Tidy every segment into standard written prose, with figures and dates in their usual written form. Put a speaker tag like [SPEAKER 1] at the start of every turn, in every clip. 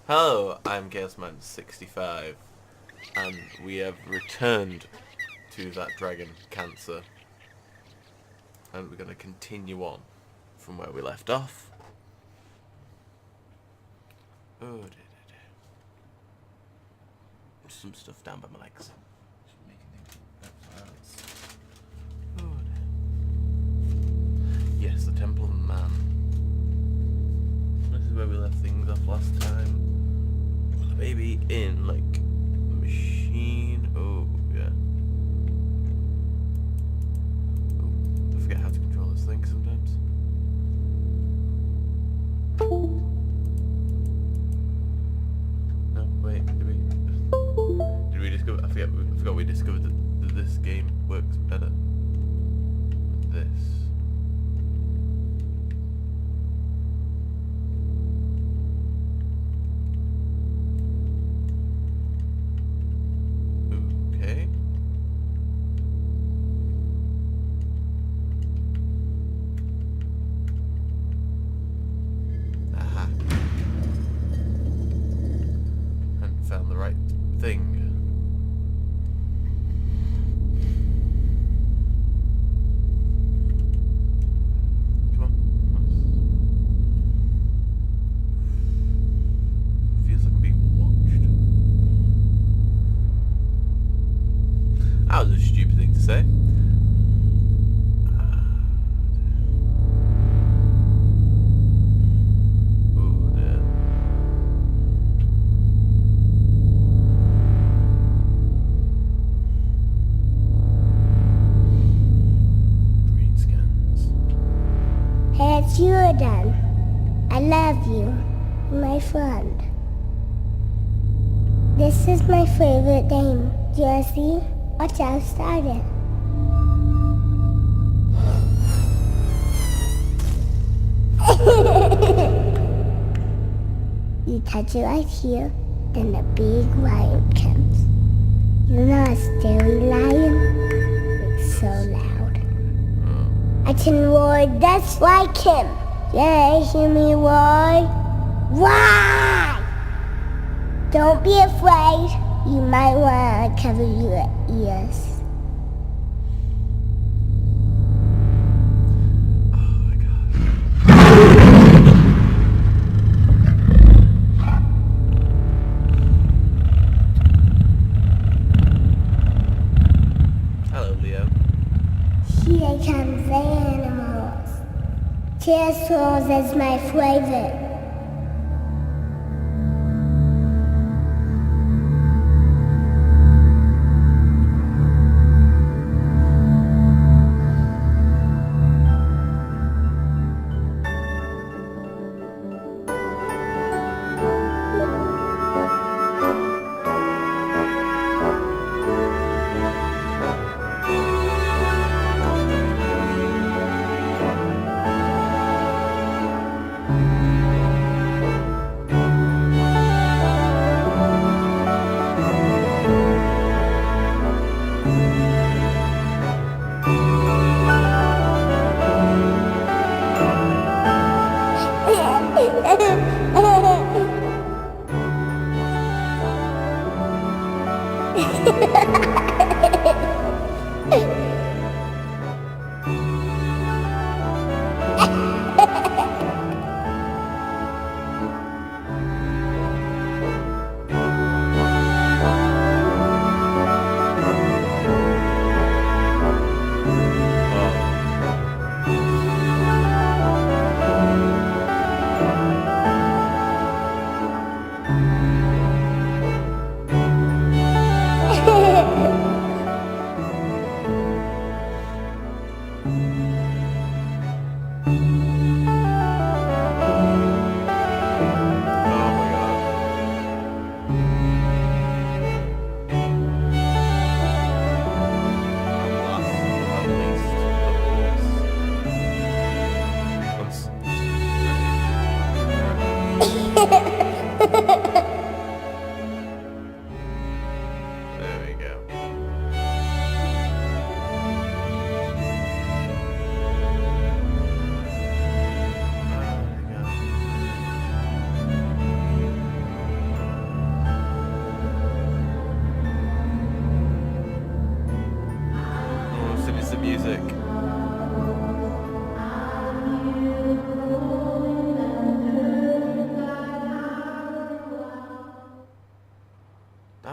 [SPEAKER 1] Hello, I'm Chaosman65, and we have returned to that dragon cancer, and we're going to continue on from where we left off. Oh, dear, dear, dear. Some stuff down by my legs. Oh, dear. Yes, the Temple of Man. This is where we left things off last time. The baby in, like, machine. Oh, yeah. Oh, I forget how to control this thing sometimes. No, wait, did we discover? I forgot we discovered that this game works better. This. Okay. Aha. Hadn't found the right thing. Come on. Feels like I'm being watched. That was a stupid thing to say. Oh dear. Green scans.
[SPEAKER 2] Hey, it's you again. I love you, my friend. This is my favorite game. Do you see? Watch how started. You touch it right here, then the big lion comes. You know a scary lion? It's so loud. I can roar just like him. Yeah, hear me roar? Roar! Don't be afraid. You might want to cover your ears.
[SPEAKER 1] Oh my god. Hello, Leo.
[SPEAKER 2] Here comes the animals. Pterosaurs is my favorite.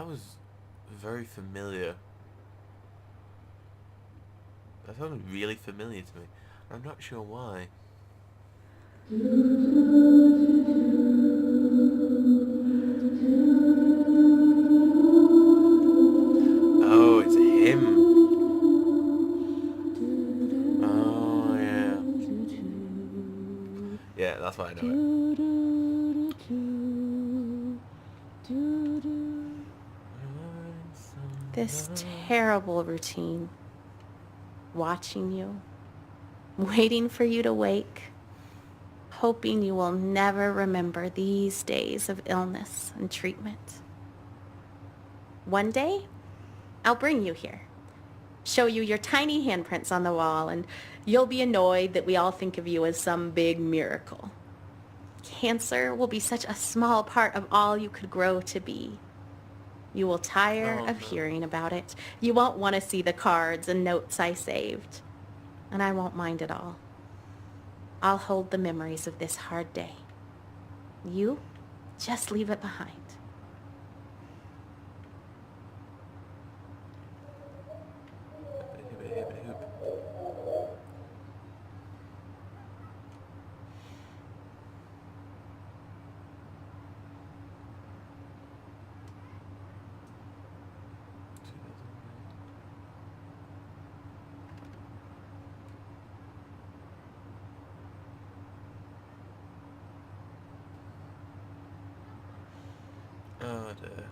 [SPEAKER 1] was very familiar. That sounded really familiar to me. I'm not sure why. Oh, it's him. Oh, yeah. Yeah, that's why I know
[SPEAKER 3] This terrible routine. Watching you, waiting for you to wake, hoping you will never remember these days of illness and treatment. One day, I'll bring you here, show you your tiny handprints on the wall, and you'll be annoyed that we all think of you as some big miracle. Cancer will be such a small part of all you could grow to be. You will tire of hearing about it. You won't want to see the cards and notes I saved. And I won't mind at all. I'll hold the memories of this hard day. You just leave it behind.
[SPEAKER 1] Oh dear.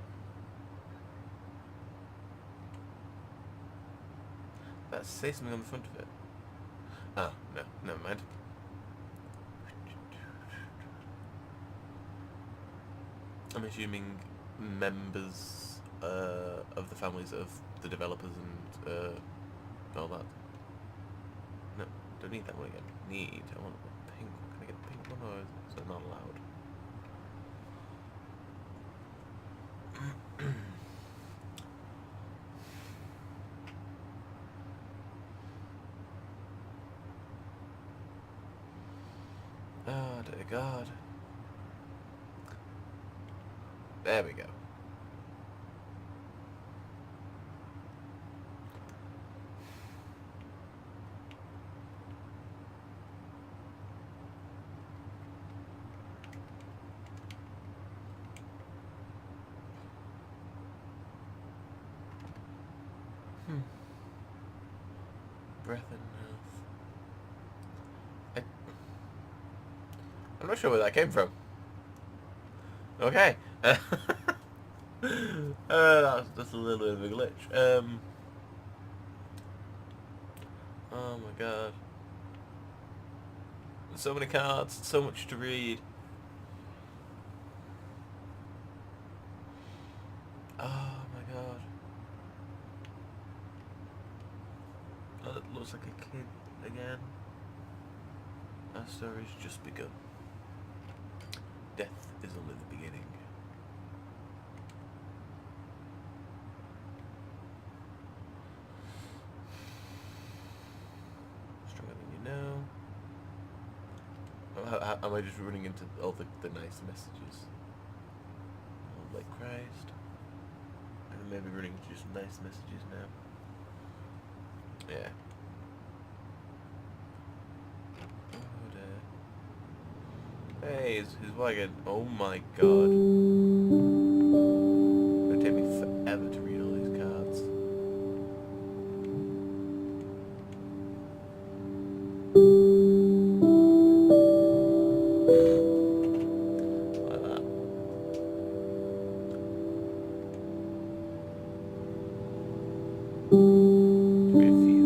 [SPEAKER 1] Let's say something on the front of it. Oh, no, never mind. I'm assuming members of the families of the developers and all that. No, don't need that one again. I want a pink one. Can I get a pink one, or is it not allowed? Oh dear God. There we go. Breath and mouth. I'm not sure where that came from. Okay. That was just a little bit of a glitch. Oh my god. So many cards, so much to read. Oh my god. Oh, it looks like a kid again. Our story's just begun. Death is only the beginning. Stronger than you know. Am I just running into all the nice messages? Oh, like Christ. And maybe running into just nice messages now. Yeah. Oh dear. Hey, his wagon. Oh my god. It'll take me forever to read all these cards. Like that. Be a few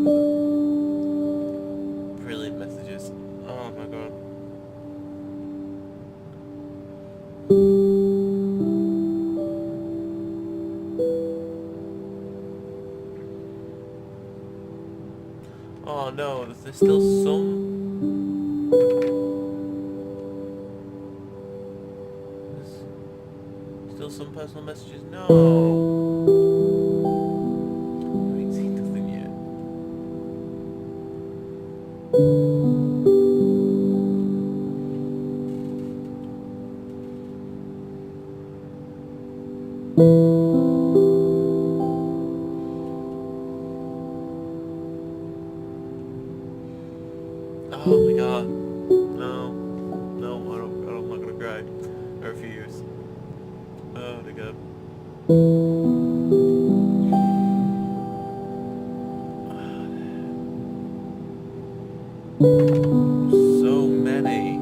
[SPEAKER 1] brilliant messages. Oh my god. Oh no, there's still some personal messages? No. I ain't seen nothing yet. we go. So many.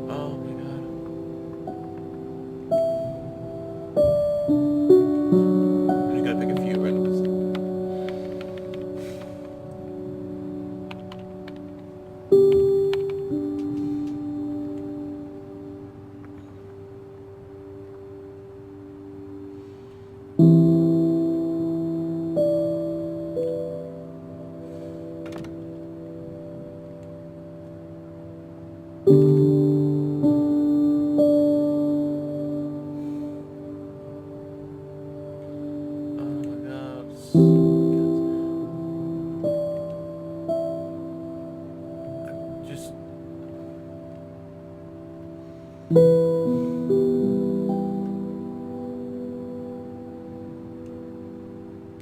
[SPEAKER 1] Oh my god. I'm just gonna pick a few randoms. Oh my god. Just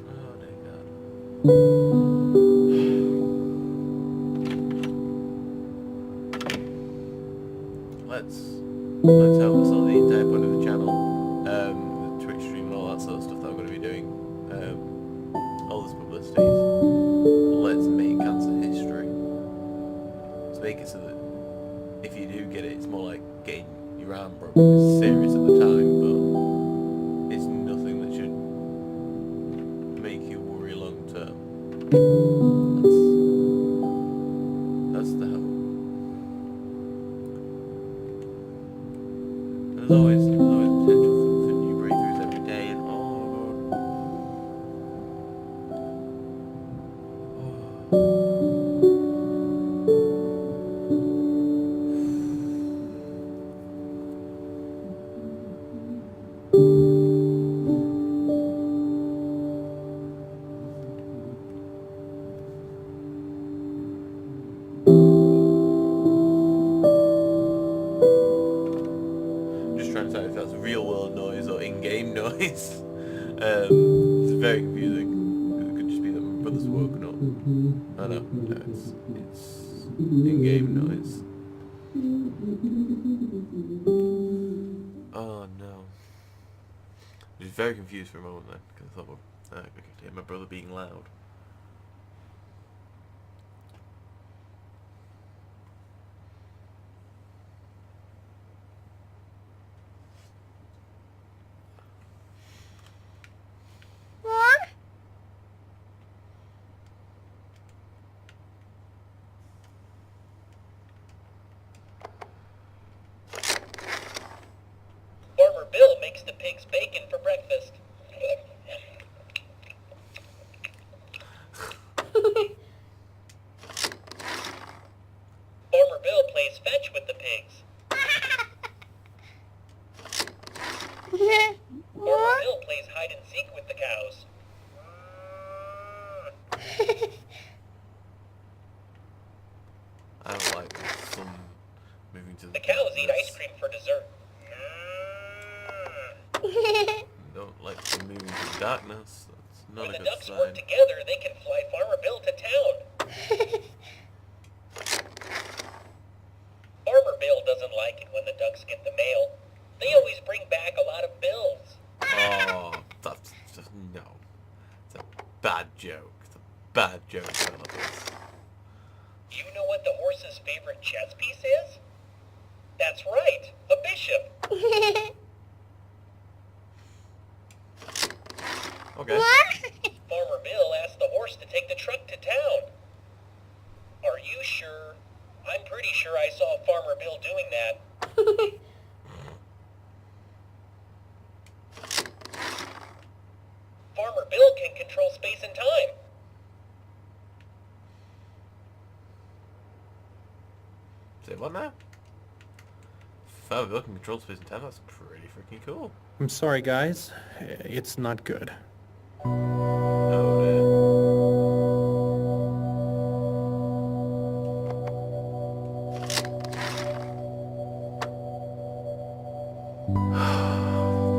[SPEAKER 1] oh dear god. Let's hope that's not the entire point of the channel. The Twitch stream and all that sort of stuff that I'm going to be doing. All this publicity. Let's make cancer history. Let's make it so that if you do get it, it's more like getting your arm broken. It's serious at the time, but it's nothing that should make you worry long term. That's the hope. There's always potential for new breakthroughs every day, and oh just trying to decide if that's real world noise or in-game noise. It's very confusing. It could just be that my brother's woken up. Oh no, it's in-game noise. Oh no. I was very confused for a moment then, because I thought, well, I could hear my brother being loud.
[SPEAKER 4] Farmer Bill makes the pigs bacon for breakfast. Farmer Bill plays fetch with the pigs. Farmer Bill plays hide and seek with the cows.
[SPEAKER 1] I don't like the sun moving to the
[SPEAKER 4] The cows eat ice cream for dessert.
[SPEAKER 1] Don't like the moving to the darkness. That's not
[SPEAKER 4] When
[SPEAKER 1] a
[SPEAKER 4] the
[SPEAKER 1] good
[SPEAKER 4] ducks
[SPEAKER 1] sign.
[SPEAKER 4] work together, they can fly Farmer Bill to town. Farmer Bill doesn't like it when the ducks get the mail. They always bring back a lot of bills.
[SPEAKER 1] Oh, that's just no. It's a bad joke. It's a bad joke, developers.
[SPEAKER 4] You know what the horse's favorite chess piece is? That's right, a bishop.
[SPEAKER 1] Okay.
[SPEAKER 4] Farmer Bill asked the horse to take the truck to town. Are you sure? I'm pretty sure I saw Farmer Bill doing that. Farmer Bill can control space and time.
[SPEAKER 1] Say what now? Farmer Bill can control space and time. That's pretty freaking cool.
[SPEAKER 5] I'm sorry, guys. It's not good.
[SPEAKER 1] Oh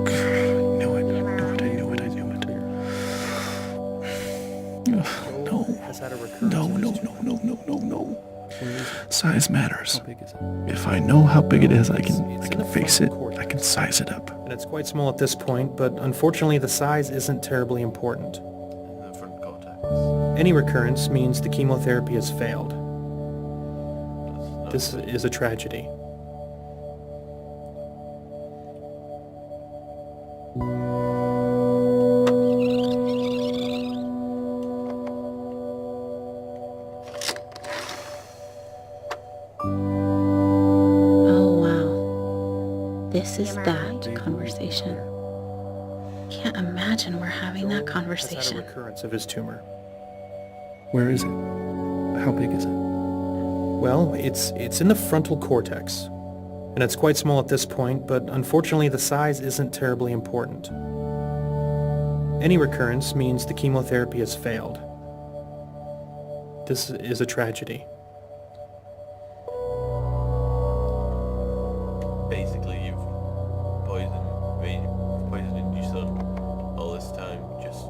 [SPEAKER 5] I knew it. I knew it. Ugh, no. Is that a recurrence?
[SPEAKER 6] No,
[SPEAKER 5] of
[SPEAKER 6] no,
[SPEAKER 5] his
[SPEAKER 6] no,
[SPEAKER 5] tumor?
[SPEAKER 6] no, no, no, no.
[SPEAKER 5] Can you-
[SPEAKER 6] Size matters.
[SPEAKER 5] How big is it?
[SPEAKER 6] If I know how big it is, I
[SPEAKER 5] It's
[SPEAKER 6] can
[SPEAKER 5] in the
[SPEAKER 6] face it.
[SPEAKER 5] frontal cortex.
[SPEAKER 6] I can size it up.
[SPEAKER 5] And it's quite small at this point, but unfortunately the size isn't terribly important.
[SPEAKER 1] In the front cortex.
[SPEAKER 5] Any recurrence means the chemotherapy has failed.
[SPEAKER 1] That's
[SPEAKER 5] This
[SPEAKER 1] not
[SPEAKER 5] is a tragedy.
[SPEAKER 3] Oh, wow. This is that conversation. Can't imagine we're having that
[SPEAKER 5] Has had a
[SPEAKER 3] conversation.
[SPEAKER 5] recurrence of his tumor.
[SPEAKER 6] Where is it? How big is it?
[SPEAKER 5] Well, it's in the frontal cortex. And it's quite small at this point, but unfortunately the size isn't terribly important. Any recurrence means the chemotherapy has failed. This is a tragedy.
[SPEAKER 1] Basically, you've poisoned your son all this time. Just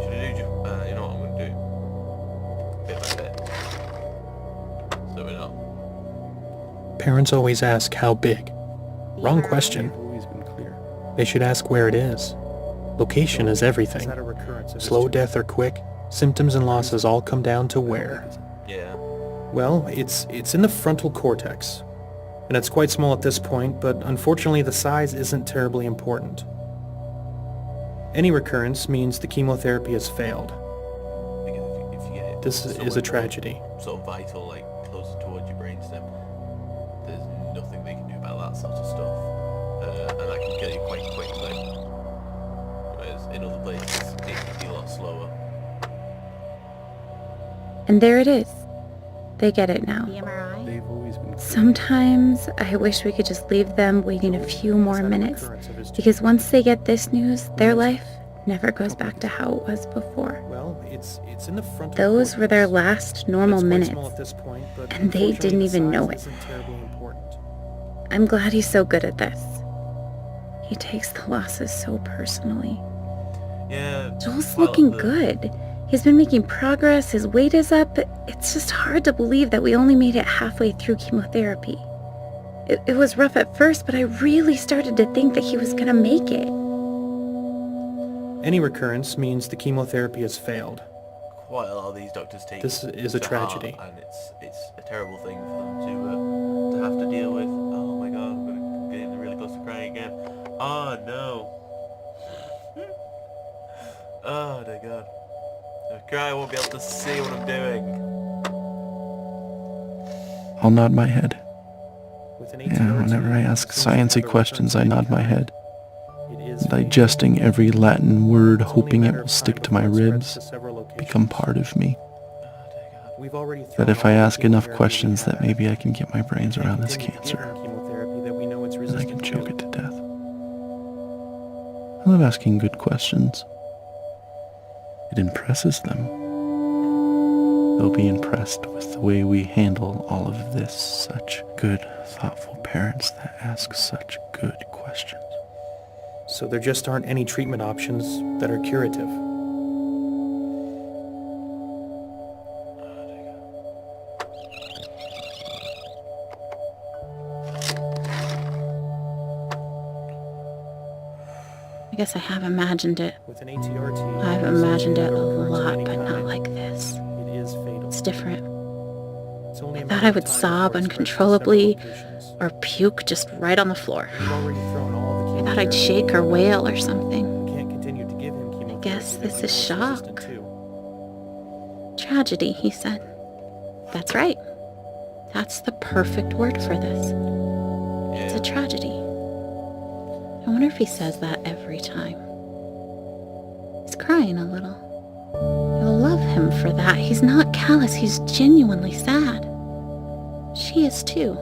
[SPEAKER 1] should I do? You know what I'm gonna do? Bit by bit. So we're not.
[SPEAKER 5] Parents always ask how big. Wrong question.
[SPEAKER 6] Always been clear.
[SPEAKER 5] They should ask where it is. Location is everything. Slow death or quick, symptoms and losses all come down to where.
[SPEAKER 1] Yeah.
[SPEAKER 5] Well, it's in the frontal cortex. And it's quite small at this point, but unfortunately the size isn't terribly important. Any recurrence means the chemotherapy has failed.
[SPEAKER 1] Because if you get it
[SPEAKER 5] This is
[SPEAKER 1] somewhere
[SPEAKER 5] a tragedy.
[SPEAKER 1] sort of vital, like closer towards your brainstem, there's nothing they can do about that sort of stuff, and that can kill you quite quickly. Whereas in other places, it can be a lot slower.
[SPEAKER 3] And there it is. They get it now.
[SPEAKER 6] They've always been clear.
[SPEAKER 3] Sometimes I wish we could just leave them waiting a few more minutes, because once they get this news, their life never goes back to how it was before.
[SPEAKER 5] Well, it's in the frontal
[SPEAKER 3] Those were their
[SPEAKER 5] cortex.
[SPEAKER 3] last normal
[SPEAKER 5] It's quite
[SPEAKER 3] minutes.
[SPEAKER 5] small at this point, but
[SPEAKER 3] and they
[SPEAKER 5] unfortunately
[SPEAKER 3] didn't
[SPEAKER 5] the
[SPEAKER 3] even know
[SPEAKER 5] size
[SPEAKER 3] it.
[SPEAKER 5] isn't terribly important.
[SPEAKER 3] I'm glad he's so good at this. He takes the losses so personally.
[SPEAKER 1] Yeah.
[SPEAKER 3] Joel's
[SPEAKER 1] well,
[SPEAKER 3] looking
[SPEAKER 1] the-
[SPEAKER 3] good. He's been making progress, his weight is up. It's just hard to believe that we only made it halfway through chemotherapy. It was rough at first, but I really started to think that he was gonna make it.
[SPEAKER 5] Any recurrence means the chemotherapy has failed.
[SPEAKER 1] Quite a lot of these doctors take
[SPEAKER 5] This is a
[SPEAKER 1] to heart,
[SPEAKER 5] tragedy.
[SPEAKER 1] and it's a terrible thing for them to have to deal with. Oh my god, I'm getting really close to crying again. Oh no. Oh my god. If I cry, I won't be able to see what I'm doing.
[SPEAKER 6] I'll nod my head.
[SPEAKER 5] With an
[SPEAKER 6] Yeah,
[SPEAKER 5] ATRT,
[SPEAKER 6] whenever I ask
[SPEAKER 5] since you
[SPEAKER 6] sciencey
[SPEAKER 5] have a
[SPEAKER 6] questions, I
[SPEAKER 5] recurrence
[SPEAKER 6] nod my head,
[SPEAKER 5] it is
[SPEAKER 6] digesting every Latin word,
[SPEAKER 5] It's only a
[SPEAKER 6] hoping it
[SPEAKER 5] matter
[SPEAKER 6] will
[SPEAKER 5] of
[SPEAKER 6] stick
[SPEAKER 5] time
[SPEAKER 6] to my
[SPEAKER 5] before it spreads
[SPEAKER 6] ribs,
[SPEAKER 5] to several locations.
[SPEAKER 6] become part of me.
[SPEAKER 1] Oh dear god.
[SPEAKER 5] We've already
[SPEAKER 6] That
[SPEAKER 5] thrown
[SPEAKER 6] if I
[SPEAKER 5] all the
[SPEAKER 6] ask enough
[SPEAKER 5] chemotherapy we
[SPEAKER 6] questions,
[SPEAKER 5] have
[SPEAKER 6] that
[SPEAKER 5] at
[SPEAKER 6] maybe
[SPEAKER 5] it.
[SPEAKER 6] I can get my brains
[SPEAKER 5] We can't
[SPEAKER 6] around this
[SPEAKER 5] continue to give
[SPEAKER 6] cancer,
[SPEAKER 5] him chemotherapy that we know it's
[SPEAKER 6] and I
[SPEAKER 5] resistant
[SPEAKER 6] can
[SPEAKER 5] to.
[SPEAKER 6] choke it to death. I love asking good questions. It impresses them. They'll be impressed with the way we handle all of this. Such good, thoughtful parents that ask such good questions.
[SPEAKER 5] So there just aren't any treatment options that are curative.
[SPEAKER 3] I guess I have imagined it.
[SPEAKER 5] With an ATRT,
[SPEAKER 3] I've imagined it a
[SPEAKER 5] recurrence of
[SPEAKER 3] lot,
[SPEAKER 5] any
[SPEAKER 3] but not
[SPEAKER 5] kind,
[SPEAKER 3] like this.
[SPEAKER 5] it is fatal.
[SPEAKER 3] It's different.
[SPEAKER 5] It's only a
[SPEAKER 3] I
[SPEAKER 5] matter
[SPEAKER 3] thought I
[SPEAKER 5] of
[SPEAKER 3] would
[SPEAKER 5] time
[SPEAKER 3] sob
[SPEAKER 5] before it spreads to
[SPEAKER 3] uncontrollably
[SPEAKER 5] several locations.
[SPEAKER 3] or puke just right on the floor.
[SPEAKER 5] We've already thrown all the
[SPEAKER 3] I thought I'd
[SPEAKER 5] chemotherapy.
[SPEAKER 3] shake or wail or something.
[SPEAKER 5] We can't continue to give him chemotherapy
[SPEAKER 3] guess
[SPEAKER 5] that
[SPEAKER 3] this
[SPEAKER 5] we
[SPEAKER 3] is
[SPEAKER 5] know it's
[SPEAKER 3] shock.
[SPEAKER 5] resistant to.
[SPEAKER 3] Tragedy, he said. That's right. That's the perfect word for this. It's a
[SPEAKER 1] Yeah.
[SPEAKER 3] tragedy. I wonder if he says that every time. He's crying a little. You'll love him for that. He's not callous. He's genuinely sad. She is too.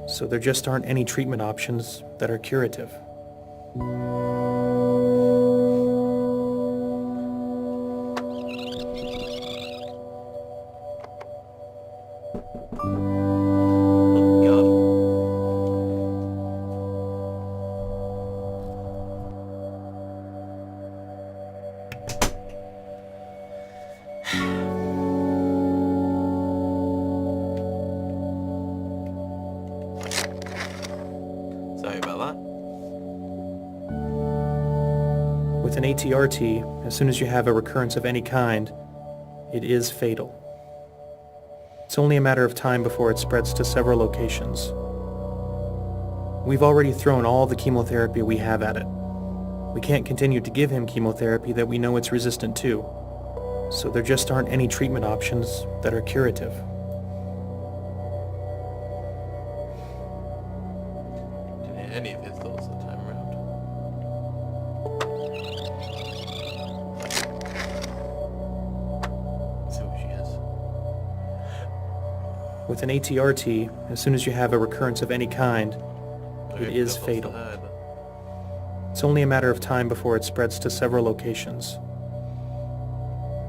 [SPEAKER 5] So there just aren't any treatment options that are curative.
[SPEAKER 1] Oh god.
[SPEAKER 5] With an ATRT, as soon as you have a recurrence of any kind, it is fatal. It's only a matter of time before it spreads to several locations. We've already thrown all the chemotherapy we have at it. We can't continue to give him chemotherapy that we know it's resistant to, so there just aren't any treatment options that are curative.
[SPEAKER 1] Didn't hear any of his thoughts that time around. Let's see what she has.
[SPEAKER 5] With an ATRT, as soon as you have a recurrence of any kind, it is fatal. It's only a matter of time before it spreads to several locations.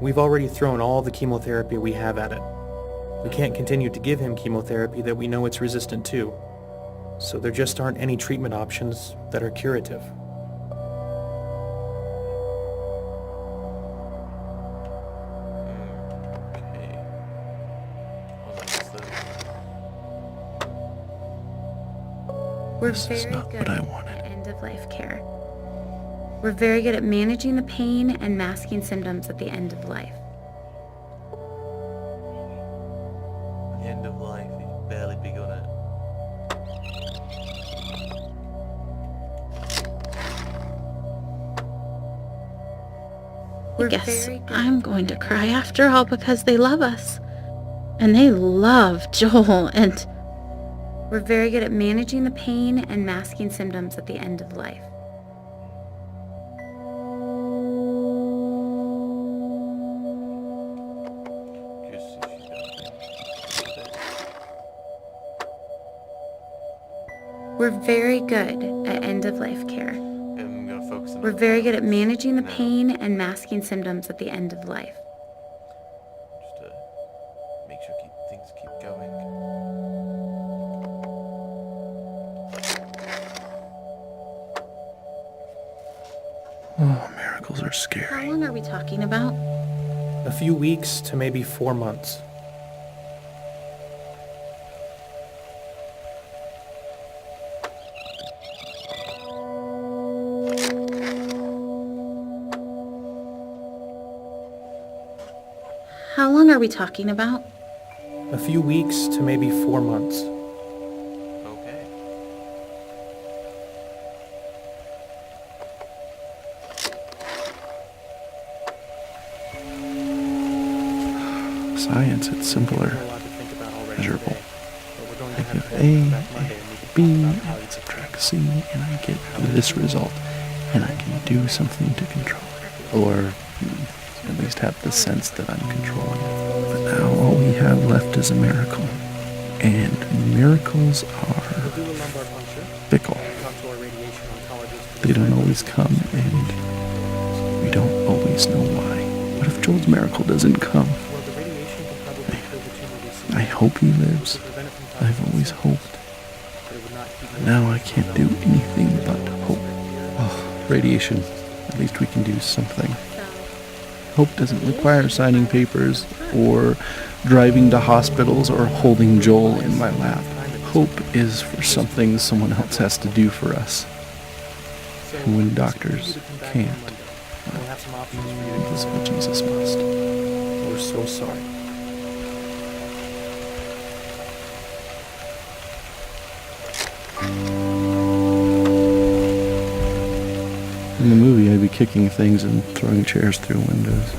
[SPEAKER 5] We've already thrown all the chemotherapy we have at it. We can't continue to give him chemotherapy that we know it's resistant to, so there just aren't any treatment options that are curative.
[SPEAKER 1] Okay.
[SPEAKER 3] We're
[SPEAKER 6] This is
[SPEAKER 3] very
[SPEAKER 6] not
[SPEAKER 3] good
[SPEAKER 6] what I wanted.
[SPEAKER 3] at end-of-life care. We're very good at managing the pain and masking symptoms at the end of life.
[SPEAKER 1] The end of life is barely begun it.
[SPEAKER 3] I guess I'm going to cry after all because they love us. And they love Joel, and we're very good at managing the pain and masking symptoms at the end of life. We're very good at end-of-life care.
[SPEAKER 1] I'm gonna focus on
[SPEAKER 3] We're very good at managing the pain and masking symptoms at the end of life.
[SPEAKER 1] just to make sure things keep going.
[SPEAKER 6] Oh, miracles are
[SPEAKER 3] How
[SPEAKER 6] scary.
[SPEAKER 3] long are we talking about?
[SPEAKER 5] A few weeks to maybe 4 months.
[SPEAKER 3] How long are we talking about?
[SPEAKER 5] A few weeks to maybe 4 months.
[SPEAKER 1] Okay.
[SPEAKER 6] Science, it's simpler.
[SPEAKER 5] A lot to think about already
[SPEAKER 6] Measurable.
[SPEAKER 5] today, but we're going to
[SPEAKER 6] I
[SPEAKER 5] have
[SPEAKER 6] give
[SPEAKER 5] to
[SPEAKER 6] A,
[SPEAKER 5] back Monday and we can
[SPEAKER 6] B,
[SPEAKER 5] talk about how
[SPEAKER 6] and
[SPEAKER 5] it's
[SPEAKER 6] subtract C, and I get this result. And I can do something to control it. Or at least have the sense that I'm controlling it. But now all we have left is a miracle. And miracles are
[SPEAKER 5] do a lumbar puncture.
[SPEAKER 6] fickle.
[SPEAKER 5] Talk to our radiation oncologist.
[SPEAKER 6] They don't always come, and we don't always know why. What if Joel's miracle doesn't come?
[SPEAKER 5] Well, the radiation can probably kill the tumor we see.
[SPEAKER 6] I hope he lives.
[SPEAKER 5] To prevent it from causing
[SPEAKER 6] I've always
[SPEAKER 5] cancer,
[SPEAKER 6] hoped.
[SPEAKER 5] but it would not keep
[SPEAKER 6] But now I can't do anything but hope. Oh, radiation. At least we can do something. Hope doesn't require signing papers, or driving to hospitals, or holding Joel in my lap. Hope is for something someone else has to do for us. And when doctors can't,
[SPEAKER 5] we'll have some options for you
[SPEAKER 6] it
[SPEAKER 5] to
[SPEAKER 6] is what Jesus must.
[SPEAKER 5] We're so sorry.
[SPEAKER 6] In the movie, I'd be kicking things and throwing chairs through windows.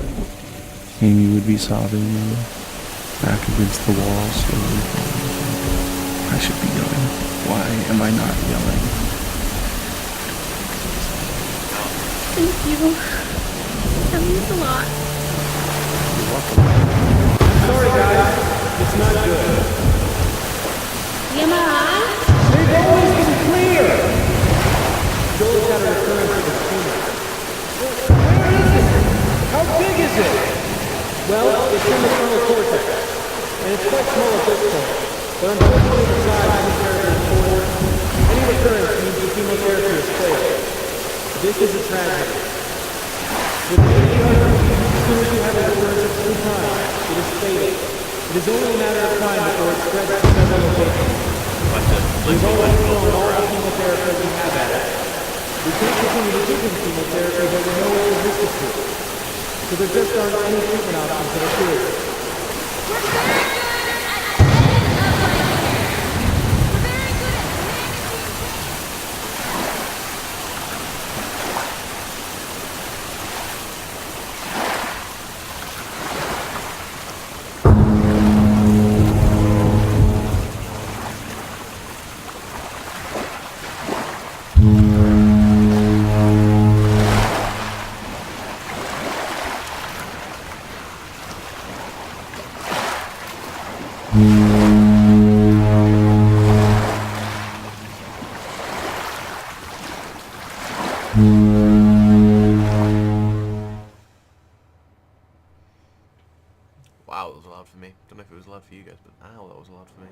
[SPEAKER 6] Amy would be sobbing and back against the wall, slowly falling. I should be yelling. Why am I not yelling?
[SPEAKER 3] Thank you. That means a lot.
[SPEAKER 5] Sorry, guys. It's not good.
[SPEAKER 3] TMI?
[SPEAKER 5] They've always been clear. Joel's got a recurrence of his tumor. Where is it? How big is it? Well, it's in the frontal cortex, and it's quite small at this point. But unfortunately, the size isn't terribly important. Any recurrence means the chemotherapy is failed. This is a tragedy. With the as soon as you have a recurrence of any kind, it is fatal. It is only a matter of time before it spreads to several locations. We've already thrown all the chemotherapy we have at it. We can't continue to give him chemotherapy that we know it's resistant to. So there just aren't any treatment options that are curative.
[SPEAKER 1] Wow, that was loud for me. Don't know if it was loud for you guys, but ow, that was loud for me.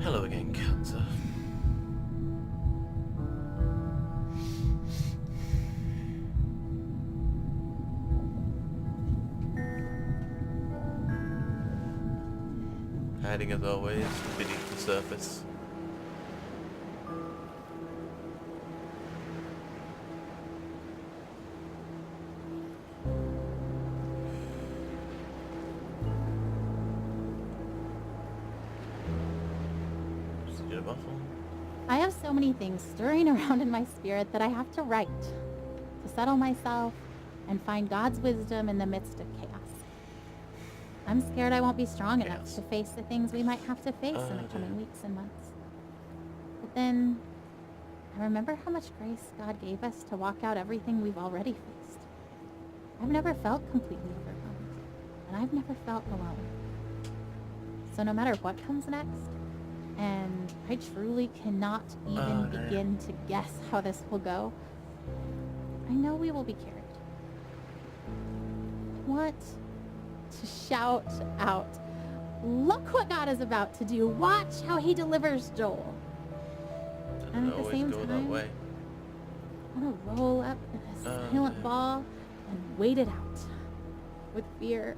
[SPEAKER 1] Hello again, Cancer. Hiding as always beneath the surface. Just a bottle.
[SPEAKER 7] I have so many things stirring around in my spirit that I have to write to settle myself and find God's wisdom in the midst of chaos. I'm scared I won't be strong enough
[SPEAKER 1] Chaos.
[SPEAKER 7] to face the things we might have to face in the
[SPEAKER 1] dear.
[SPEAKER 7] coming weeks and months. But then I remember how much grace God gave us to walk out everything we've already faced. I've never felt completely overwhelmed, and I've never felt alone. So no matter what comes next, and I truly cannot even
[SPEAKER 1] dear.
[SPEAKER 7] begin to guess how this will go, I know we will be carried. I want to shout out, look what God is about to do. Watch how he delivers Joel.
[SPEAKER 1] Doesn't
[SPEAKER 7] And at the
[SPEAKER 1] always
[SPEAKER 7] same
[SPEAKER 1] go that
[SPEAKER 7] time,
[SPEAKER 1] way.
[SPEAKER 7] I want to roll up in a silent
[SPEAKER 1] dear.
[SPEAKER 7] ball and wait it out with fear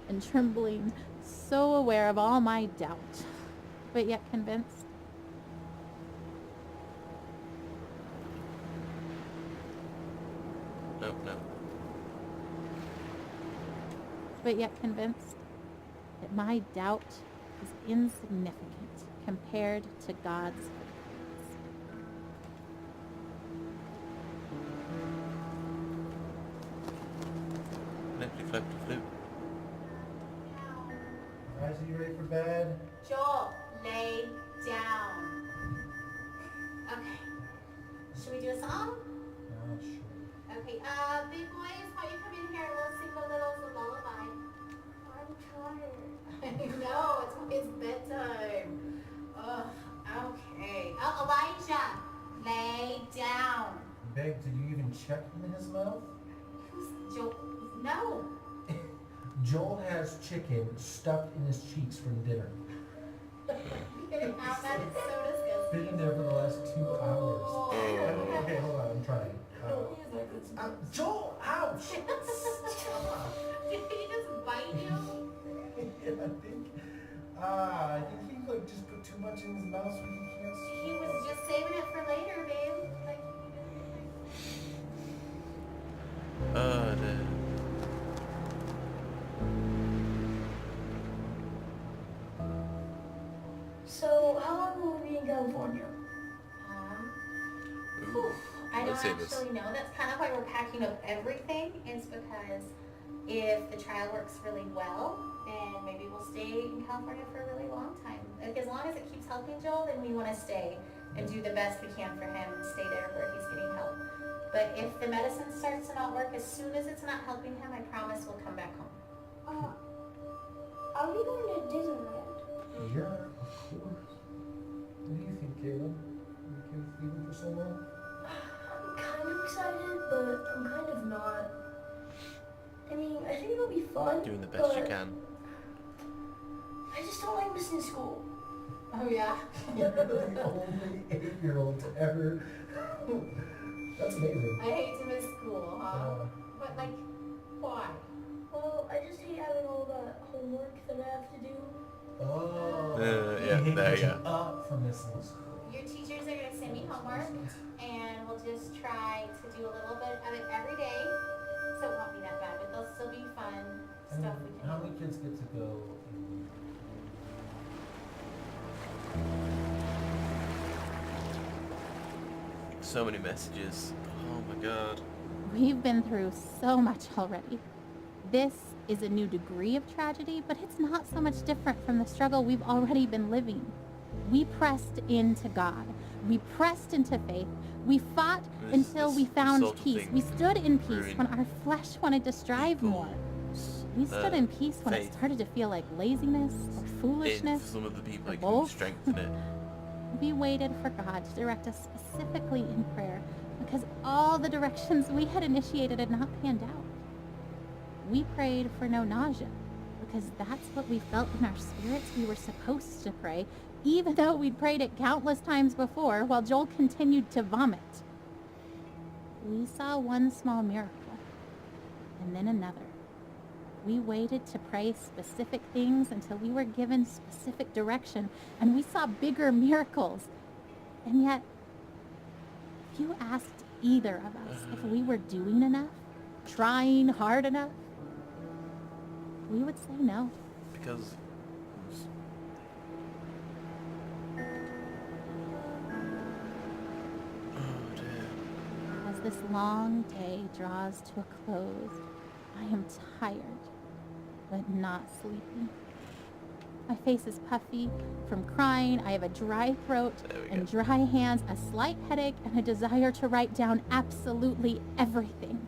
[SPEAKER 7] and trembling, so aware of all my doubt, but yet convinced.
[SPEAKER 1] No, no.
[SPEAKER 7] But yet convinced that my doubt is insignificant compared to God's faithfulness.
[SPEAKER 1] Flippity flippity flip.
[SPEAKER 8] Guys, are you ready for bed?
[SPEAKER 7] Joel, lay down. Okay. Should we do a song?
[SPEAKER 8] Sure.
[SPEAKER 7] Okay, big boys, why don't you come in here and we'll sing the littles a lullaby.
[SPEAKER 2] I'm tired.
[SPEAKER 7] I know, it's bedtime. Ugh, okay. Oh, Elijah, lay down.
[SPEAKER 8] Babe, did you even check in his mouth?
[SPEAKER 7] Joel, no.
[SPEAKER 8] Joel has chicken stuffed in his cheeks from dinner.
[SPEAKER 7] Get it out, that is so disgusting.
[SPEAKER 8] Been in there for the last 2 hours.
[SPEAKER 7] Oh.
[SPEAKER 8] Okay, hold on, I'm trying. Joel, ouch!
[SPEAKER 7] Did he just bite you?
[SPEAKER 8] Yeah, I think he like just put too much in his mouth so he can't
[SPEAKER 7] He
[SPEAKER 8] swallow.
[SPEAKER 7] was just saving it for later, babe. Like,
[SPEAKER 1] Oh dear.
[SPEAKER 2] So, how long will we be in California?
[SPEAKER 1] Ooh.
[SPEAKER 7] I don't
[SPEAKER 1] Let's see this.
[SPEAKER 7] actually know. That's kind of why we're packing up everything, is because if the trial works really well, then maybe we'll stay in California for a really long time. Like, as long as it keeps helping Joel, then we want to stay and do the best we can for him and stay there where he's getting help. But if the medicine starts to not work, as soon as it's not helping him, I promise we'll come back home.
[SPEAKER 2] Are we going to Disneyland?
[SPEAKER 8] Yeah, of course. What do you think, Caleb? You okay with leaving for so long?
[SPEAKER 2] I'm kind of excited, but I'm kind of not. I mean, I think it'll be fun.
[SPEAKER 1] Doing the best you
[SPEAKER 2] but
[SPEAKER 1] can.
[SPEAKER 2] I missing school.
[SPEAKER 7] Oh yeah.
[SPEAKER 8] You're the only 8-year-old to ever... That's amazing.
[SPEAKER 7] I hate to miss school, huh? But like, why?
[SPEAKER 2] Well, I just hate having all the homework that I have to do.
[SPEAKER 8] Oh.
[SPEAKER 1] Yeah,
[SPEAKER 8] hate
[SPEAKER 1] there you
[SPEAKER 8] catching
[SPEAKER 1] go.
[SPEAKER 8] up from missing school.
[SPEAKER 7] Your teachers are gonna send me homework, and we'll just try to do a little bit of it every day, so it won't be that bad, but there'll still be fun stuff we can
[SPEAKER 8] How
[SPEAKER 7] do.
[SPEAKER 8] many kids get to go in...
[SPEAKER 1] So many messages. Oh my god.
[SPEAKER 9] We've been through so much already. This is a new degree of tragedy, but it's not so much different from the struggle we've already been living. We pressed into God. We pressed into faith. We fought until we found
[SPEAKER 1] sort of
[SPEAKER 9] peace.
[SPEAKER 1] thing
[SPEAKER 9] We stood in peace
[SPEAKER 1] ruin
[SPEAKER 9] when our flesh wanted to strive more. We stood in peace when it
[SPEAKER 1] faith
[SPEAKER 9] started to feel like laziness or
[SPEAKER 1] in
[SPEAKER 9] foolishness.
[SPEAKER 1] some of the people
[SPEAKER 9] or
[SPEAKER 1] that can
[SPEAKER 9] both.
[SPEAKER 1] strengthen it.
[SPEAKER 9] We waited for God to direct us specifically in prayer because all the directions we had initiated had not panned out. We prayed for no nausea because that's what we felt in our spirits we were supposed to pray, even though we'd prayed it countless times before while Joel continued to vomit. We saw one small miracle and then another. We waited to pray specific things until we were given specific direction, and we saw bigger miracles. And yet, if you asked either of us if we were doing enough, trying hard enough, we would say no.
[SPEAKER 1] Because oh dear.
[SPEAKER 9] As this long day draws to a close, I am tired, but not sleepy. My face is puffy from crying. I have a dry throat
[SPEAKER 1] There we
[SPEAKER 9] and
[SPEAKER 1] go.
[SPEAKER 9] dry hands, a slight headache, and a desire to write down absolutely everything.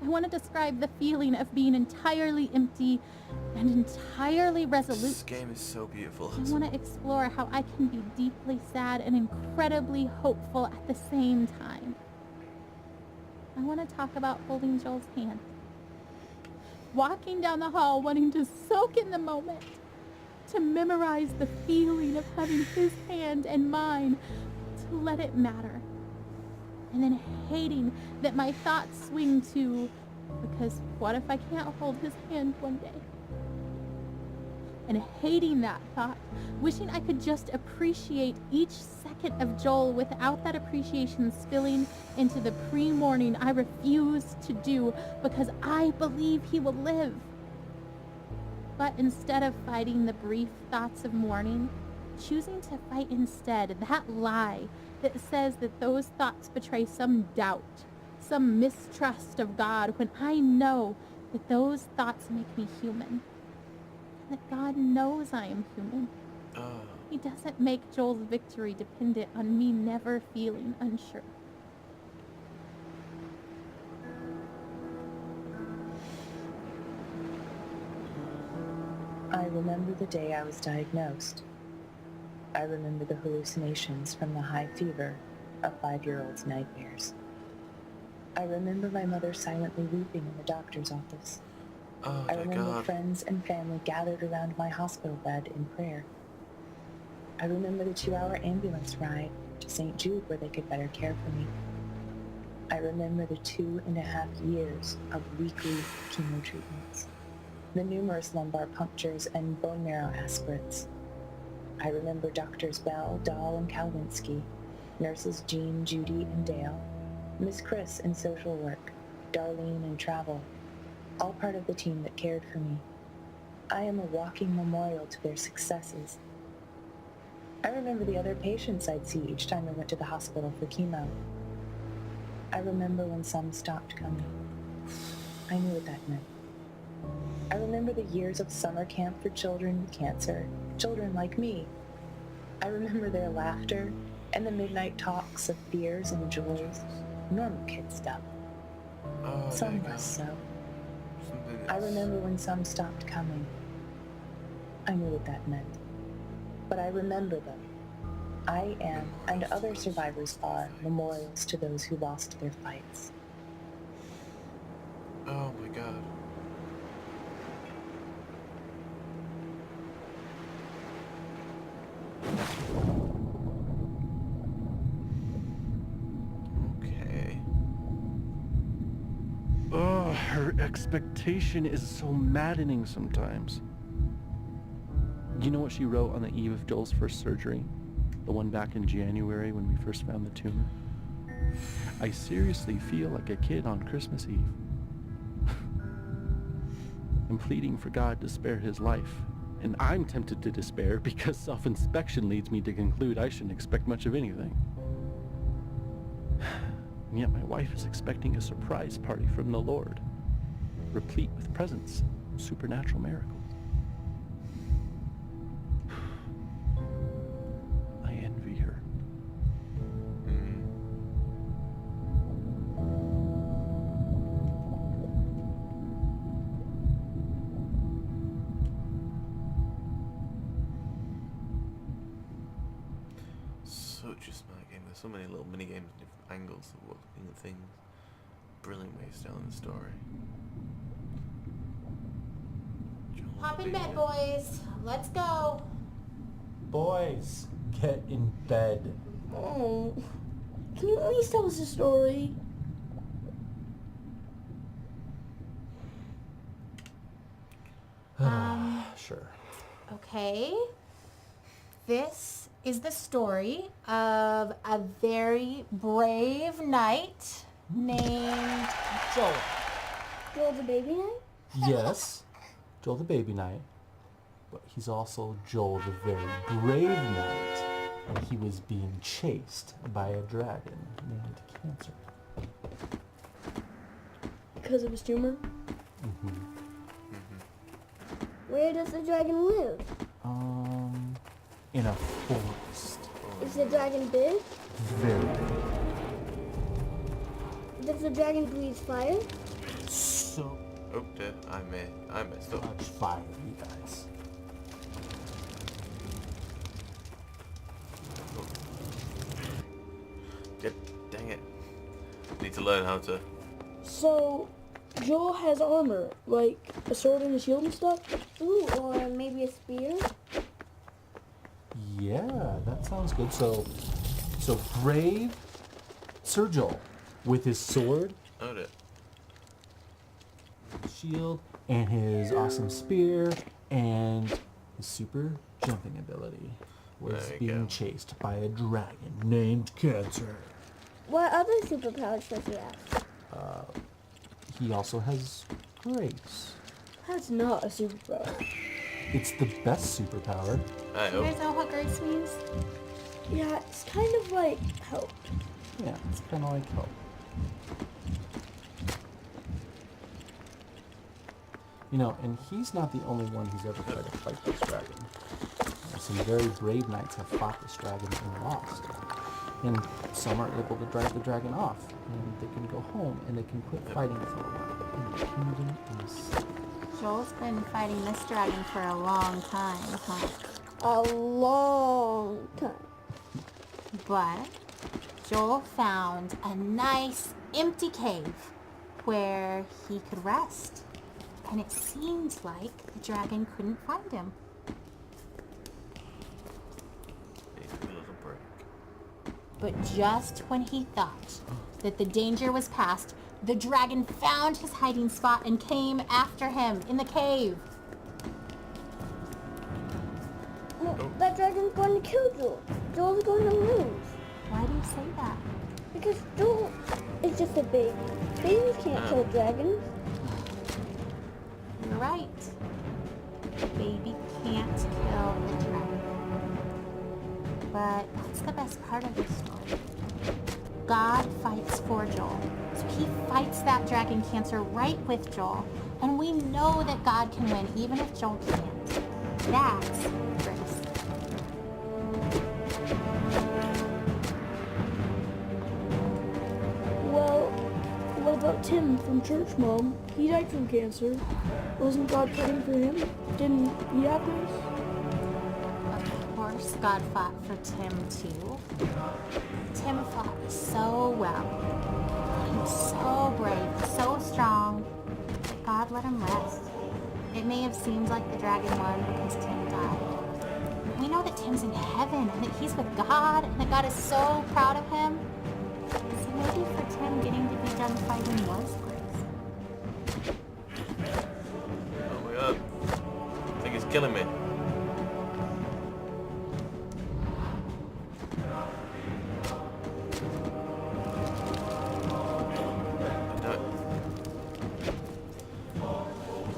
[SPEAKER 9] I want to describe the feeling of being entirely empty and entirely resolute.
[SPEAKER 1] This game is so beautiful.
[SPEAKER 9] I want to explore how I can be deeply sad and incredibly hopeful at the same time. I want to talk about holding Joel's hand. Walking down the hall wanting to soak in the moment. To memorize the feeling of having his hand and mine. To let it matter. And then hating that my thoughts swing to, because what if I can't hold his hand one day? And hating that thought, wishing I could just appreciate each second of Joel without that appreciation spilling into the pre-mourning I refuse to do because I believe he will live. But instead of fighting the brief thoughts of mourning, choosing to fight instead that lie that says that those thoughts betray some doubt, some mistrust of God, when I know that those thoughts make me human. That God knows I am human.
[SPEAKER 1] Oh,
[SPEAKER 9] He doesn't make Joel's victory dependent on me never feeling unsure.
[SPEAKER 10] I remember the day I was diagnosed. I remember the hallucinations from the high fever of 5-year-old's nightmares. I remember my mother silently weeping in the doctor's office.
[SPEAKER 1] oh
[SPEAKER 10] I
[SPEAKER 1] dear
[SPEAKER 10] remember
[SPEAKER 1] God.
[SPEAKER 10] friends and family gathered around my hospital bed in prayer. I remember the 2-hour ambulance ride to St. Jude where they could better care for me. I remember the 2.5 years of weekly chemo treatments, the numerous lumbar punctures and bone marrow aspirates. I remember Doctors Bell, Dahl, and Kalwinsky, nurses Jean, Judy, and Dale, Miss Chris in social work, Darlene in travel, all part of the team that cared for me. I am a walking memorial to their successes. I remember the other patients I'd see each time I went to the hospital for chemo. I remember when some stopped coming. I knew what that meant. I remember the years of summer camp for children with cancer, children like me. I remember their laughter and the midnight talks of fears and joys, normal kid stuff.
[SPEAKER 1] Oh,
[SPEAKER 10] Some
[SPEAKER 1] dear
[SPEAKER 10] less
[SPEAKER 1] God.
[SPEAKER 10] so.
[SPEAKER 1] Something
[SPEAKER 10] I
[SPEAKER 1] that's-
[SPEAKER 10] remember when some stopped coming. I knew what that meant. But I remember them. I am, and other survivors are, memorials to those who lost their fights.
[SPEAKER 1] Oh my God.
[SPEAKER 6] Her expectation is so maddening sometimes. You know what she wrote on the eve of Joel's first surgery? The one back in January when we first found the tumor? I seriously feel like a kid on Christmas Eve. I'm pleading for God to spare his life. And I'm tempted to despair because self-inspection leads me to conclude I shouldn't expect much of anything. And yet my wife is expecting a surprise party from the Lord, replete with presents, supernatural miracles. I envy her.
[SPEAKER 1] Such a smart game. There's so many little mini games and different angles of looking at things. Brilliant way of telling the story.
[SPEAKER 7] Hop in bed, boys. Let's go.
[SPEAKER 11] Boys, get in bed.
[SPEAKER 2] Oh, can you at least tell us a story?
[SPEAKER 11] Sure.
[SPEAKER 7] Okay. This is the story of a very brave knight named Joel.
[SPEAKER 2] Joel the baby knight?
[SPEAKER 11] Yes, Joel the baby knight, but he's also Joel the very brave knight, and he was being chased by a dragon named Cancer.
[SPEAKER 2] Because of his tumor?
[SPEAKER 11] Mm-hmm.
[SPEAKER 2] Where does the dragon live?
[SPEAKER 11] In a forest.
[SPEAKER 2] Is the dragon big?
[SPEAKER 11] Very big.
[SPEAKER 2] Does the dragon breathe fire?
[SPEAKER 11] So
[SPEAKER 1] Oh, dear. I messed up.
[SPEAKER 11] much fire, you guys.
[SPEAKER 1] Dang it. Need to learn how to...
[SPEAKER 2] So, Joel has armor, like a sword and a shield and stuff? Ooh, or maybe a spear?
[SPEAKER 11] Yeah, that sounds good. So brave Sir Joel with his sword,
[SPEAKER 1] Oh, dear.
[SPEAKER 11] shield, and his awesome spear, and his super jumping ability was
[SPEAKER 1] There you
[SPEAKER 11] being
[SPEAKER 1] go.
[SPEAKER 11] chased by a dragon named Cancer.
[SPEAKER 2] What other superpowers does he have?
[SPEAKER 11] He also has grace.
[SPEAKER 2] That's not a superpower.
[SPEAKER 11] It's the best superpower.
[SPEAKER 1] I
[SPEAKER 7] You guys
[SPEAKER 1] hope.
[SPEAKER 7] know what grace means?
[SPEAKER 2] Yeah, it's kind of like help.
[SPEAKER 11] Yeah, it's kind of like help. You know, and he's not the only one who's ever tried to fight this dragon. Some very brave knights have fought this dragon and lost. And some are able to drive the dragon off, and they can go home, and they can quit fighting for a while. And the kingdom is safe.
[SPEAKER 7] Joel's been fighting this dragon for a long time, huh?
[SPEAKER 2] A long time.
[SPEAKER 7] But Joel found a nice empty cave where he could rest. And it seemed like the dragon couldn't find him.
[SPEAKER 1] Need a little break.
[SPEAKER 7] But just when he thought that the danger was past, the dragon found his hiding spot and came after him in the cave.
[SPEAKER 2] Well, that dragon's going to kill Joel. Joel's going to lose.
[SPEAKER 7] Why do you say that?
[SPEAKER 2] Because Joel is just a baby. Babies can't kill dragons.
[SPEAKER 7] You're right. The baby can't kill the dragon. But that's the best part of this story. God fights for Joel. So he fights that dragon Cancer right with Joel. And we know that God can win even if Joel can't. That's grace.
[SPEAKER 2] Well, what about Tim from Church, Mom? He died from cancer. Wasn't God fighting for him? Didn't he have grace?
[SPEAKER 7] Of course, God fought for Tim too. Tim fought so well. He was so brave, so strong. But God let him rest. It may have seemed like the dragon won because Tim died. But we know that Tim's in heaven and that he's with God and that God is so proud of him. So maybe for Tim, getting to be done fighting was grace.
[SPEAKER 1] killing me.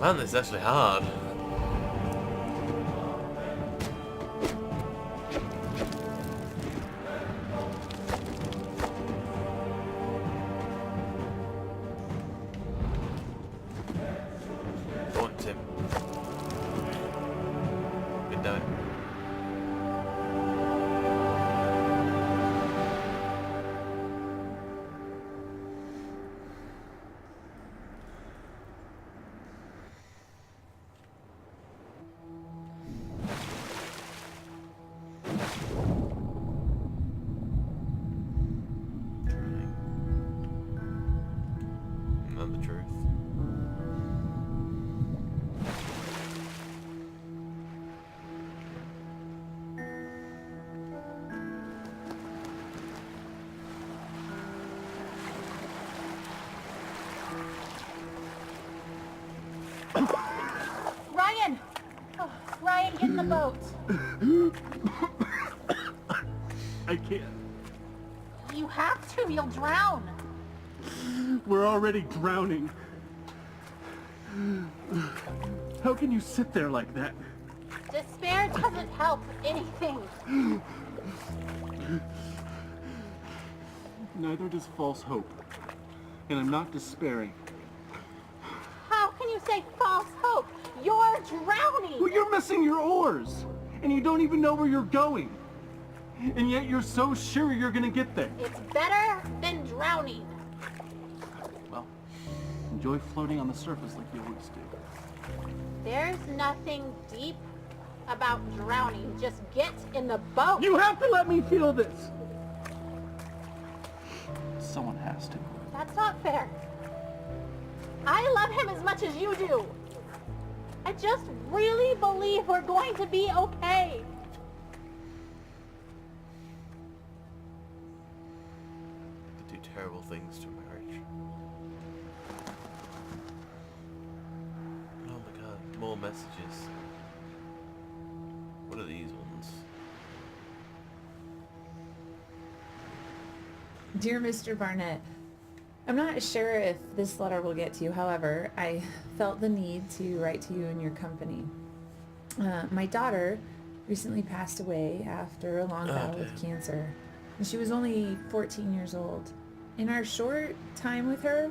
[SPEAKER 1] Man, this is actually hard. Go on, Tim. Good night. And the truth.
[SPEAKER 9] Ryan! Oh, Ryan, get in the boat.
[SPEAKER 6] I can't.
[SPEAKER 9] You have to, you'll drown.
[SPEAKER 6] We're already drowning. How can you sit there like that?
[SPEAKER 9] Despair doesn't help anything.
[SPEAKER 6] Neither does false hope. And I'm not despairing.
[SPEAKER 9] How can you say false hope? You're drowning.
[SPEAKER 6] Well, you're missing your oars. And you don't even know where you're going. And yet you're so sure you're gonna get there.
[SPEAKER 9] It's better than drowning.
[SPEAKER 6] Well, enjoy floating on the surface like you always do.
[SPEAKER 9] There's nothing deep about drowning. Just get in the boat.
[SPEAKER 6] You have to let me feel this! Someone has to.
[SPEAKER 9] That's not fair. I love him as much as you do. I just really believe we're going to be okay.
[SPEAKER 1] Do terrible things to marriage. Oh my god, more messages. What are these ones?
[SPEAKER 12] Dear Mr. Barnett, I'm not sure if this letter will get to you. However, I felt the need to write to you in your company. My daughter recently passed away after a long battle with cancer. And she was only 14 years old. In our short time with her,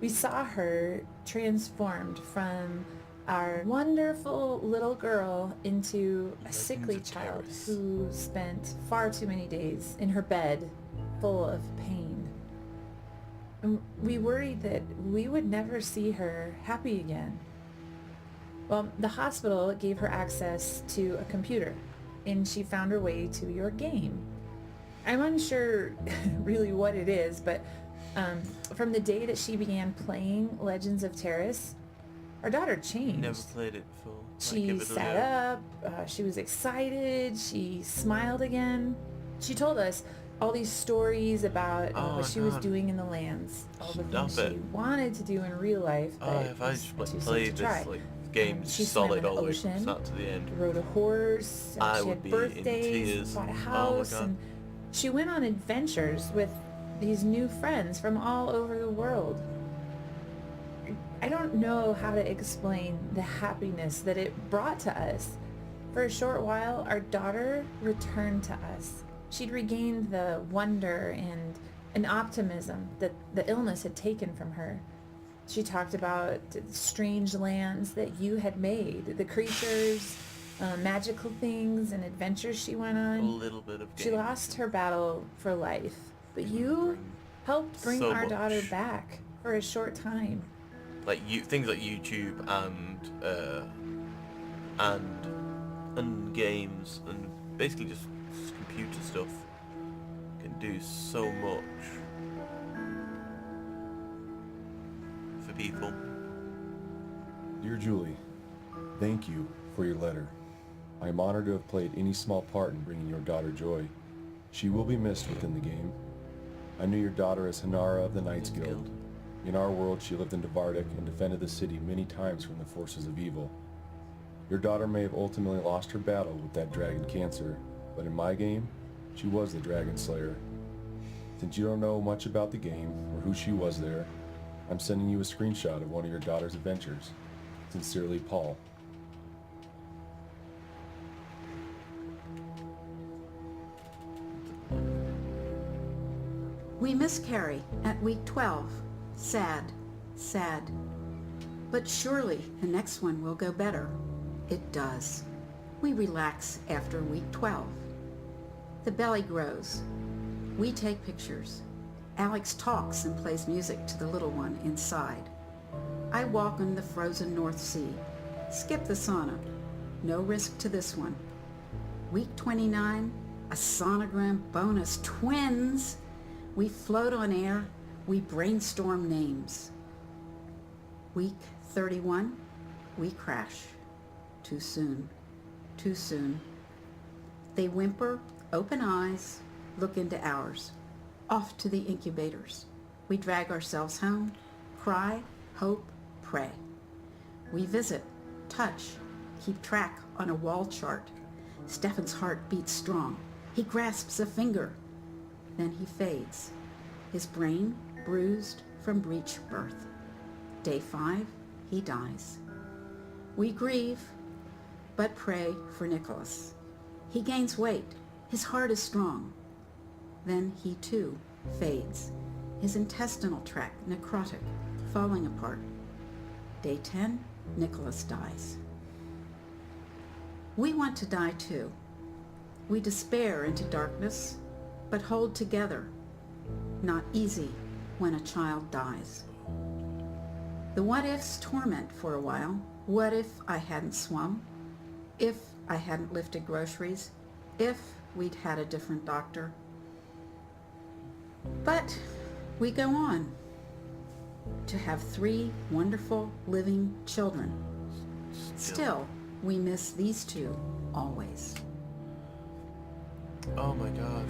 [SPEAKER 12] we saw her transformed from our wonderful little girl into a sickly child who spent far too many days in her bed full of pain. And we worried that we would never see her happy again. Well, the hospital gave her access to a computer, and she found her way to your game. I'm unsure really what it is, but from the day that she began playing Legends of Terrace, our daughter changed.
[SPEAKER 1] Never played it before.
[SPEAKER 12] She sat up, she was excited, she smiled again. She told us all these stories about what she was doing in the lands, all the things she wanted to do in real life, but
[SPEAKER 1] if I just
[SPEAKER 12] too
[SPEAKER 1] played
[SPEAKER 12] soon to try.
[SPEAKER 1] this game
[SPEAKER 12] She
[SPEAKER 1] solid
[SPEAKER 12] swam in
[SPEAKER 1] all
[SPEAKER 12] the
[SPEAKER 1] the way from
[SPEAKER 12] ocean,
[SPEAKER 1] start to the end,
[SPEAKER 12] rode a horse,
[SPEAKER 1] I
[SPEAKER 12] she
[SPEAKER 1] would
[SPEAKER 12] had
[SPEAKER 1] be in
[SPEAKER 12] birthdays,
[SPEAKER 1] tears.
[SPEAKER 12] bought a
[SPEAKER 1] Oh my
[SPEAKER 12] house,
[SPEAKER 1] God.
[SPEAKER 12] and she went on adventures with these new friends from all over the world. I don't know how to explain the happiness that it brought to us. For a short while, our daughter returned to us. She'd regained the wonder and an optimism that the illness had taken from her. She talked about strange lands that you had made, the creatures, magical things and adventures she went on.
[SPEAKER 1] A little bit of
[SPEAKER 12] She
[SPEAKER 1] game.
[SPEAKER 12] lost her battle for life, but you helped bring
[SPEAKER 1] so
[SPEAKER 12] our
[SPEAKER 1] much.
[SPEAKER 12] daughter back for a short time.
[SPEAKER 1] Like things like YouTube and games and basically just computer stuff can do so much for people.
[SPEAKER 13] Dear Julie, thank you for your letter. I am honored to have played any small part in bringing your daughter joy. She will be missed within the game. I knew your daughter as Hanara of the Knights Guild. In our world, she lived in Dvardak and defended the city many times from the forces of evil. Your daughter may have ultimately lost her battle with that dragon cancer, but in my game, she was the Dragon Slayer. Since you don't know much about the game or who she was there, I'm sending you a screenshot of one of your daughter's adventures. Sincerely, Paul.
[SPEAKER 14] We miss Carrie at week 12. Sad, sad. But surely the next one will go better. It does. We relax after week 12. The belly grows. We take pictures. Alex talks and plays music to the little one inside. I walk on the frozen North Sea. Skip the sauna. No risk to this one. Week 29, a sonogram bonus. Twins! We float on air. We brainstorm names. Week 31, we crash. Too soon. Too soon. They whimper, open eyes, look into ours. Off to the incubators. We drag ourselves home, cry, hope, pray. We visit, touch, keep track on a wall chart. Stefan's heart beats strong. He grasps a finger. Then he fades. His brain bruised from breech birth. Day 5, he dies. We grieve, but pray for Nicholas. He gains weight. His heart is strong. Then he too fades. His intestinal tract necrotic, falling apart. Day 10, Nicholas dies. We want to die too. We despair into darkness, but hold together. Not easy when a child dies. The what-ifs torment for a while. What if I hadn't swum? If I hadn't lifted groceries? If we'd had a different doctor? But we go on to have 3 wonderful living children. Still, we miss these 2 always.
[SPEAKER 1] Oh my god.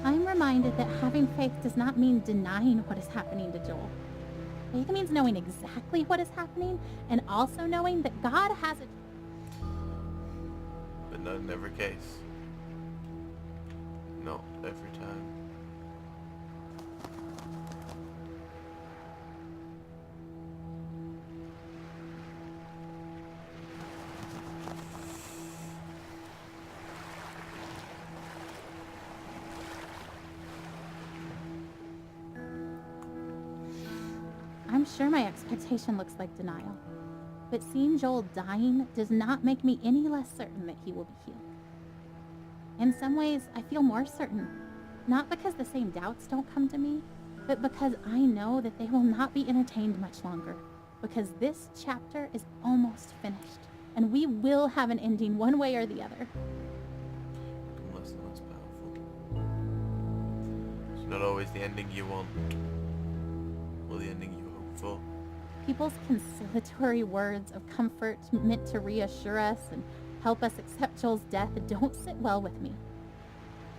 [SPEAKER 9] I'm reminded that having faith does not mean denying what is happening to Joel. Faith means knowing exactly what is happening and also knowing that God has it.
[SPEAKER 1] But not in every case. Not every time.
[SPEAKER 9] I'm sure my expectation looks like denial, but seeing Joel dying does not make me any less certain that he will be healed. In some ways, I feel more certain, not because the same doubts don't come to me, but because I know that they will not be entertained much longer, because this chapter is almost finished, and we will have an ending one way or the other.
[SPEAKER 1] Less and less powerful. It's not always the ending you want, or the ending you hope for.
[SPEAKER 9] People's conciliatory words of comfort meant to reassure us and help us accept Joel's death don't sit well with me.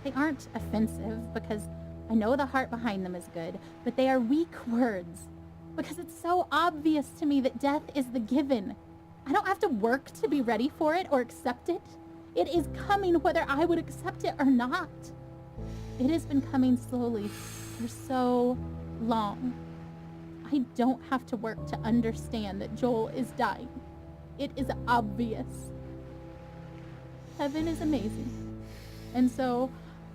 [SPEAKER 9] They aren't offensive because I know the heart behind them is good, but they are weak words because it's so obvious to me that death is the given. I don't have to work to be ready for it or accept it. It is coming whether I would accept it or not. It has been coming slowly for so long. I don't have to work to understand that Joel is dying. It is obvious. Heaven is amazing. And so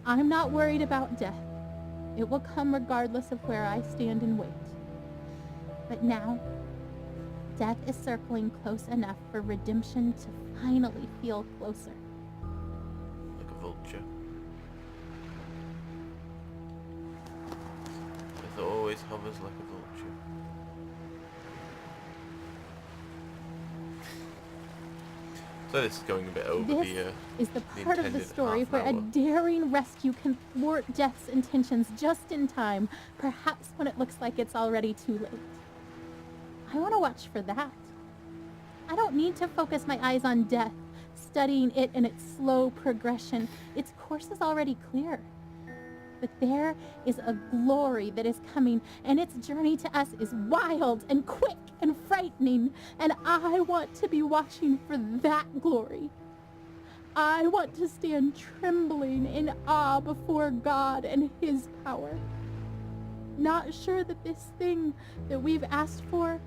[SPEAKER 9] I'm not worried about death. It will come regardless of where I stand and wait. But now, death is circling close enough for redemption to finally feel closer.
[SPEAKER 1] Like a vulture. It always hovers like a vulture. So this is going a bit over
[SPEAKER 9] This is the part of the
[SPEAKER 1] intended
[SPEAKER 9] story
[SPEAKER 1] half
[SPEAKER 9] where a
[SPEAKER 1] hour.
[SPEAKER 9] daring rescue can thwart death's intentions just in time, perhaps when it looks like it's already too late. I want to watch for that. I don't need to focus my eyes on death, studying it and its slow progression. Its course is already clear. But there is a glory that is coming, and its journey to us is wild and quick and frightening, and I want to be watching for that glory. I want to stand trembling in awe before God and His power. Not sure that this thing that we've asked for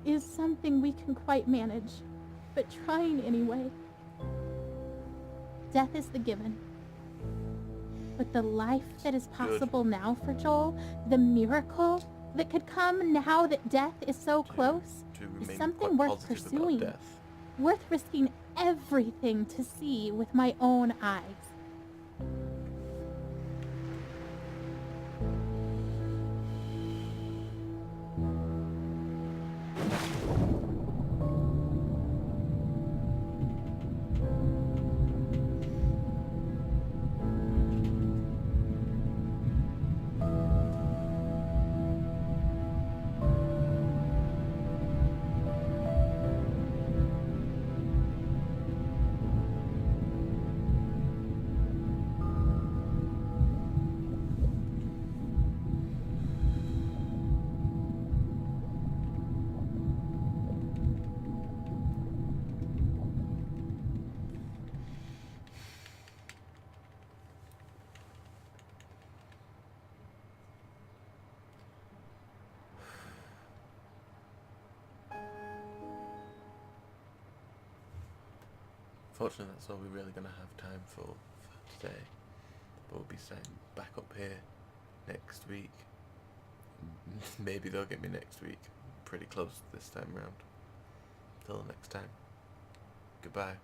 [SPEAKER 9] is something we can quite manage, but trying anyway. Death is the given. But the life that is possible now for Joel, the miracle that could come now that death is so close, is something worth pursuing, worth risking everything to see with my own eyes.
[SPEAKER 1] Fortunately, that's all we're really going to have time for today. But we'll be starting back up here next week. Maybe they'll get me next week. Pretty close this time round. Till next time. Goodbye.